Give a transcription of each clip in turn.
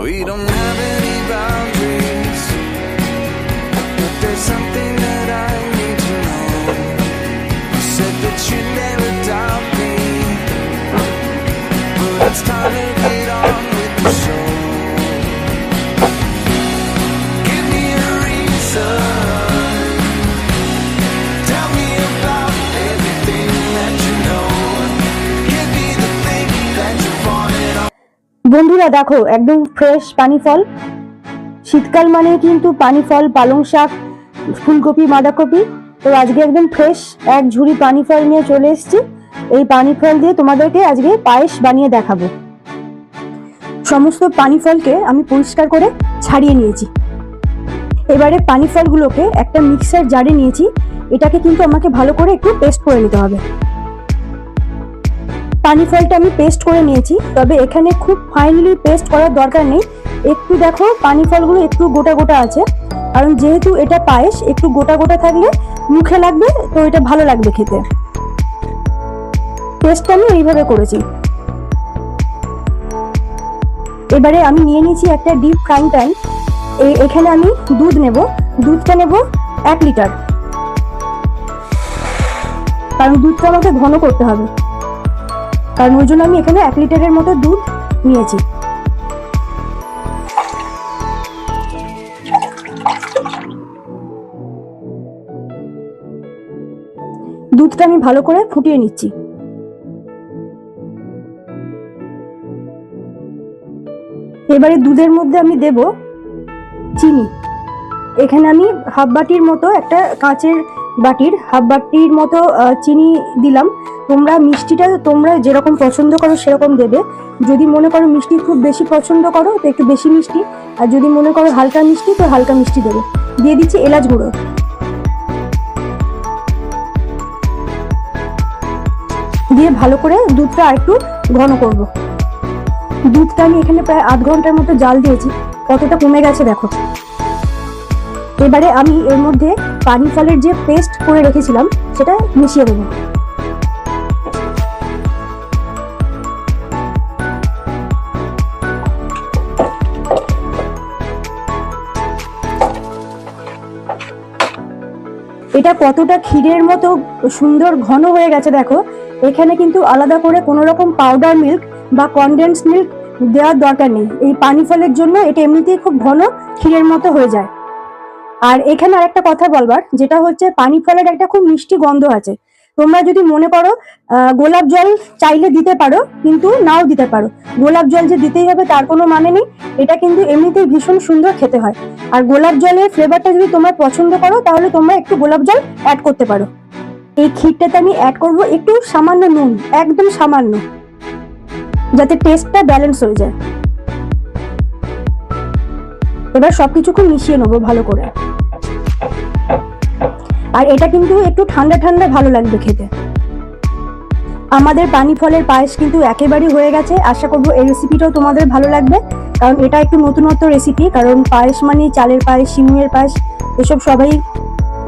We don't have any boundaries, but there's something that I need to know. You said that you'd never doubt me, but it's time to get on with the show. Give me a reason. Tell me about everything that you know. Give me the thing that you wanted. বন্ধুরা দেখো একদম fresh পানি ফল। শীতকাল মানে কিন্তু পানি ফল, পালং শাক, ফুলকপি, বাঁধাকপি। তো আজকে একদম ফ্রেশ এক ঝুড়ি পানি ফল নিয়ে চলে এসেছি। এই পানি ফল দিয়ে তোমাদেরকে আজকে পায়েস বানিয়ে দেখাবো। সমস্ত পানি ফলকে আমি পরিষ্কার করে ছাড়িয়ে নিয়েছি। এবারে পানি ফলগুলোকে একটা মিক্সার জারে নিয়েছি। এটাকে কিন্তু আমাকে ভালো করে একটু পেস্ট করে নিতে হবে। পানি ফলটা আমি পেস্ট করে নিয়েছি, তবে এখানে খুব ফাইনালি পেস্ট করার দরকার নেই। একটু দেখো পানি ফলগুলো একটু গোটা গোটা আছে, কারণ যেহেতু এটা পায়েস একটু গোটা গোটা থাকলে মুখে লাগবে, তো এটা ভালো লাগবে খেতে। পেস্টটা আমি এইভাবে করেছি। এবারে আমি নিয়ে নিয়েছি একটা ডিপ ফ্রাইং প্যান। এখানে আমি দুধ নেব। দুধটা নেব 1 লিটার, কারণ দুধটা আমাকে ঘন করতে হবে, কারণ ওই জন্য আমি এখানে 1 লিটারের মতো দুধ নিয়েছি। দুধটা আমি ভালো করে ফুটিয়ে নিচ্ছি। এবারে দুধের মধ্যে আমি দেব চিনি। এখানে আমি হাফ বাটির মতো, একটা কাঁচের বাটির হাফ বাটির মতো চিনি দিলাম। তোমরা মিষ্টিটা তোমরা যেরকম পছন্দ করো সেরকম দেবে। যদি মনে করো মিষ্টি খুব বেশি পছন্দ করো তো একটু বেশি মিষ্টি, আর যদি মনে করো হালকা মিষ্টি তো হালকা মিষ্টি দেবে। দিয়ে দিচ্ছি এলাচ গুঁড়ো। দিয়ে ভালো করে দুধটা একটু ঘন করব। দুধটা আমি এখানে প্রায় 8 ঘন্টার মতো জাল দিয়েছি, কতটা কমে গেছে দেখো। এবারে আমি এর মধ্যে পানি ফলের যে পেস্ট করে রেখেছিলাম সেটা মিশিয়ে দেবো। এটা কতটা ক্ষীরের মতো সুন্দর ঘন হয়ে গেছে দেখো। এখানে কিন্তু আলাদা করে কোনো রকম পাউডার মিল্ক বা কনডেন্স মিল্ক দেওয়ার দরকার নেই। এই পানি ফলের জন্য এটা এমনিতেই খুব ঘন ক্ষীরের মতো হয়ে যায়। আর এখানে আরেকটা কথা বলবার, যেটা হচ্ছে পানি ফলের একটা খুব মিষ্টি গন্ধ আছে। তোমরা যদি মনে করো গোলাপ জল চাইলে দিতে পারো, কিন্তু নাও দিতে পারো। গোলাপ জল যে দিতেই হবে তার কোনো মানে নেই। এটা কিন্তু এমনিতেই ভীষণ সুন্দর খেতে হয়। আর গোলাপ জলের ফ্লেভারটা যদি তোমরা পছন্দ করো তাহলে তোমরা একটু গোলাপ জল অ্যাড করতে পারো। এই ক্ষীরটাতে আমি অ্যাড করব একটু সামান্য নুন, একদম সামান্য, যাতে টেস্টটা ব্যালেন্স হয়ে যায়। এবার সবকিছু খুব মিশিয়ে নেবো ভালো করে। আর এটা কিন্তু একটু ঠান্ডা ঠান্ডা ভালো লাগবে খেতে। আমাদের পানি ফলের পায়েস কিন্তু একেবারেই হয়ে গেছে। আশা করবো এই রেসিপিটাও তোমাদের ভালো লাগবে, কারণ এটা একটু নতুনত্ব রেসিপি। কারণ পায়েস মানে চালের পায়েস, সিমুয়ের পায়েস, এসব সবাই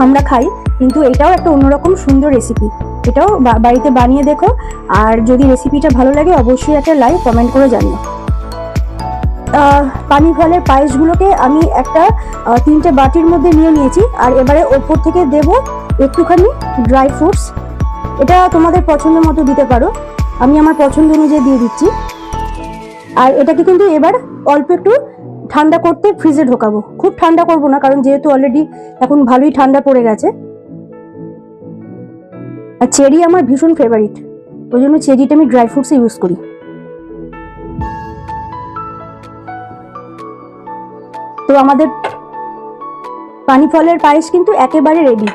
আমরা খাই, কিন্তু এটাও একটা অন্যরকম সুন্দর রেসিপি। এটাও বাড়িতে বানিয়ে দেখো। আর যদি রেসিপিটা ভালো লাগে অবশ্যই একটা লাইক কমেন্ট করে জানিও। পানি ফলের পায়েসগুলোকে আমি একটা 3টে বাটির মধ্যে নিয়ে নিয়েছি। আর এবারে ওপর থেকে দেব একটুখানি ড্রাই ফ্রুটস। এটা তোমাদের পছন্দ মতো দিতে পারো, আমি আমার পছন্দ অনুযায়ী দিয়ে দিচ্ছি। আর এটাকে কিন্তু এবার অল্প একটু ঠান্ডা করতে ফ্রিজে ঢোকাবো। খুব ঠান্ডা করবো না, কারণ যেহেতু অলরেডি এখন ভালোই ঠান্ডা পড়ে গেছে। আর চেরি আমার ভীষণ ফেভারিট, ওই জন্য চেরিটা আমি ড্রাই ফ্রুটসে ইউজ করি। তো আমাদের পানি ফলের পায়েস কিন্তু একেবারে রেডি।